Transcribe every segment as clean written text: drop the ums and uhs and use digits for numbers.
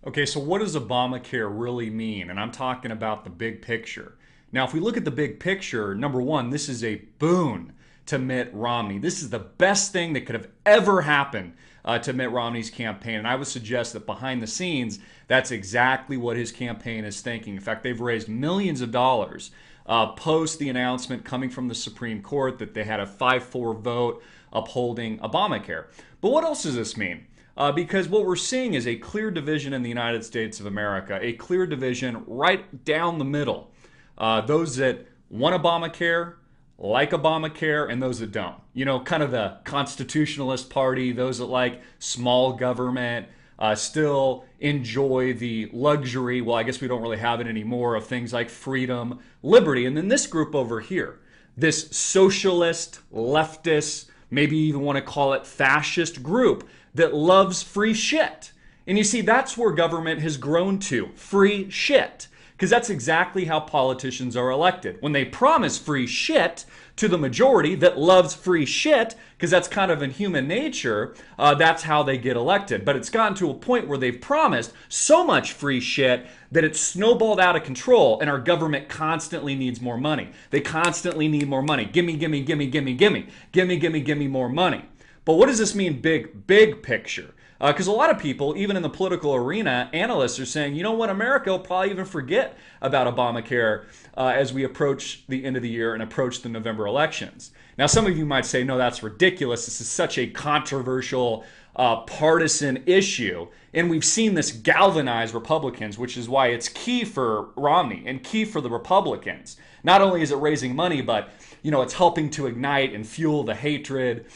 Okay, so what does Obamacare really mean? And I'm talking about the big picture. Now, if we look at the big picture, number one, this is a boon to Mitt Romney. This is the best thing that could have ever happened to Mitt Romney's campaign. And I would suggest that behind the scenes, that's exactly what his campaign is thinking. In fact, they've raised millions of dollars post the announcement coming from the Supreme Court that they had a 5-4 vote upholding Obamacare. But what else does this mean? Because what we're seeing is a clear division in the United States of America, a clear division right down the middle. Those that want Obamacare, like Obamacare, and those that don't. You know, kind of the constitutionalist party, those that like small government, still enjoy the luxury, well, I guess we don't really have it anymore, of things like freedom, liberty. And then this group over here, this socialist, leftist, maybe even want to call it fascist group that loves free shit. And you see, that's where government has grown to, free shit. Because that's exactly how politicians are elected. When they promise free shit to the majority that loves free shit, because that's kind of in human nature, that's how they get elected. But it's gotten to a point where they've promised so much free shit that it's snowballed out of control, and our government constantly needs more money. They constantly need more money. Gimme, gimme, gimme, gimme, gimme. Gimme, gimme, gimme more money. But what does this mean big picture? Because a lot of people, even in the political arena, analysts are saying, you know what, America will probably even forget about Obamacare as we approach the end of the year and approach the November elections. Now, some of you might say, no, that's ridiculous. This is such a controversial, partisan issue. And we've seen this galvanize Republicans, which is why it's key for Romney and key for the Republicans. Not only is it raising money, but it's helping to ignite and fuel the hatred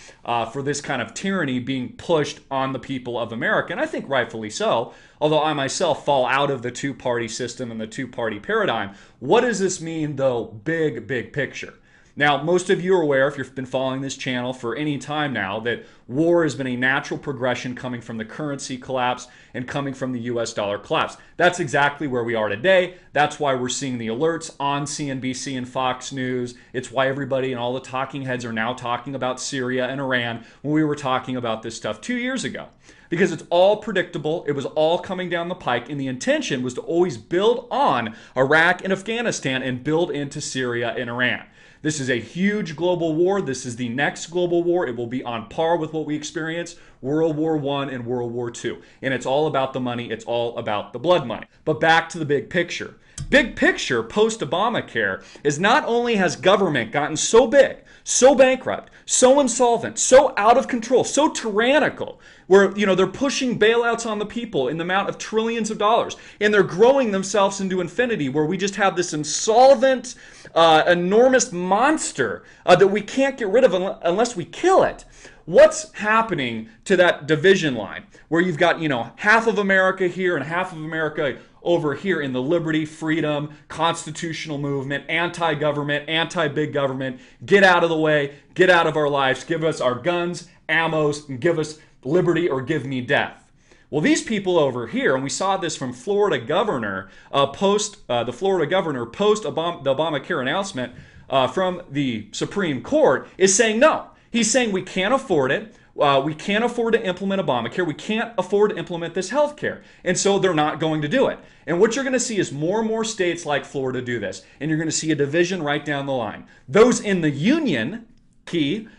for this kind of tyranny being pushed on the people of America. And I think rightfully so, although I myself fall out of the two-party system and the two-party paradigm. What does this mean, though, big picture? Now, most of you are aware, if you've been following this channel for any time now, that war has been a natural progression coming from the currency collapse and coming from the US dollar collapse. That's exactly where we are today. That's why we're seeing the alerts on CNBC and Fox News. It's why everybody and all the talking heads are now talking about Syria and Iran when we were talking about this stuff 2 years ago. Because it's all predictable, it was all coming down the pike, and the intention was to always build on Iraq and Afghanistan and build into Syria and Iran. This is a huge global war. This is the next global war. It will be on par with what we experienced World War I and World War II. And it's all about the money. It's all about the blood money. But back to the big picture. Big picture post-Obamacare is not only has government gotten so big, so bankrupt, so insolvent, so out of control, so tyrannical, where they're pushing bailouts on the people in the amount of trillions of dollars, and they're growing themselves into infinity, where we just have this insolvent, enormous monster that we can't get rid of unless we kill it. What's happening to that division line where you've got, half of America here and half of America over here in the liberty, freedom, constitutional movement, anti-government, anti-big government, get out of the way, get out of our lives, give us our guns, ammos, and give us liberty or give me death. Well, these people over here, and we saw this from Florida governor, post the Obamacare announcement from the Supreme Court, is saying no. He's saying we can't afford it. We can't afford to implement Obamacare. We can't afford to implement this health care. And so they're not going to do it. And what you're going to see is more and more states like Florida do this. And you're going to see a division right down the line. Those in the union,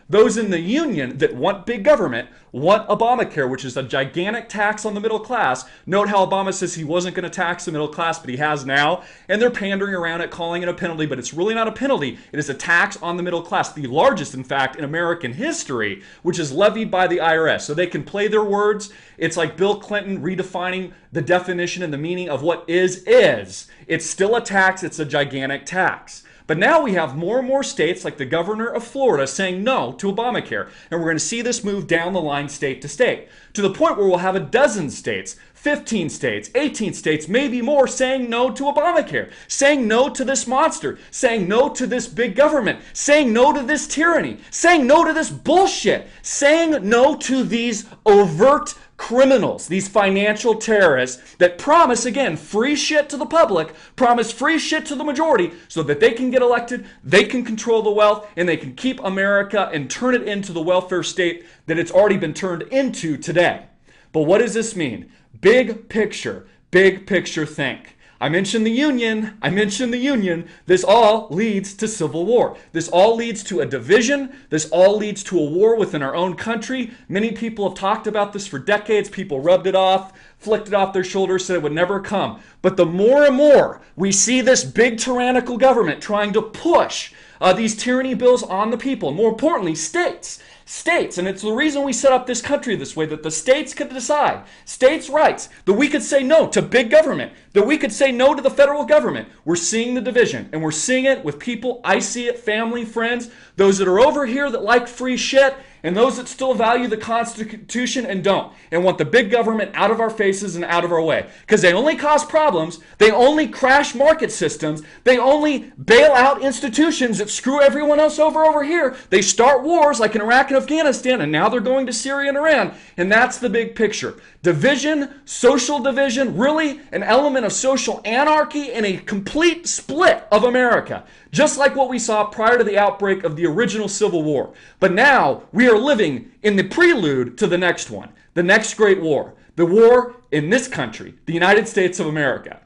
those in the union that want big government, want Obamacare, which is a gigantic tax on the middle class. Note how Obama says he wasn't going to tax the middle class, but he has now. And they're pandering around it, calling it a penalty, but it's really not a penalty. It is a tax on the middle class, the largest, in fact, in American history, which is levied by the IRS. So they can play their words. It's like Bill Clinton redefining the definition and the meaning of what is. It's still a tax. It's a gigantic tax. But now we have more and more states, like the governor of Florida, saying no to Obamacare. And we're going to see this move down the line state to state, to the point where we'll have a dozen states, 15 states, 18 states, maybe more, saying no to Obamacare, saying no to this monster, saying no to this big government, saying no to this tyranny, saying no to this bullshit, saying no to these overt criminals, these financial terrorists that promise, again, free shit to the public, promise free shit to the majority so that they can get elected, they can control the wealth, and they can keep America and turn it into the welfare state that it's already been turned into today. But what does this mean? Big picture, Big picture think. I mentioned the Union. This all leads to civil war. This all leads to a division. This all leads to a war within our own country. Many people have talked about this for decades. People rubbed it off, flicked it off their shoulders, said it would never come. But the more and more we see this big tyrannical government trying to push these tyranny bills on the people, more importantly, states, and it's the reason we set up this country this way, that the states could decide, states' rights, that we could say no to big government, that we could say no to the federal government. We're seeing the division, and we're seeing it with people. I see it, family, friends, those that are over here that like free shit, and those that still value the Constitution and don't, and want the big government out of our faces and out of our way. Because they only cause problems, they only crash market systems, they only bail out institutions that screw everyone else over here. They start wars like in Iraq and Afghanistan, and now they're going to Syria and Iran. And that's the big picture. Division, social division, really an element of social anarchy and a complete split of America. Just like what we saw prior to the outbreak of the original Civil War. But now we are living in the prelude to the next one, the next great war, the war in this country, the United States of America.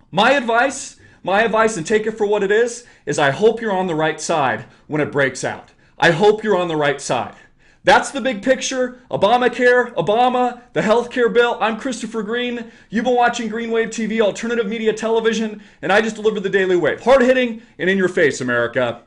My advice, and take it for what it is I hope you're on the right side when it breaks out. I hope you're on the right side. That's the big picture. Obamacare, Obama, the healthcare bill. I'm Christopher Green. You've been watching Green Wave TV, alternative media television, and I just deliver the Daily Wave. Hard-hitting and in your face, America.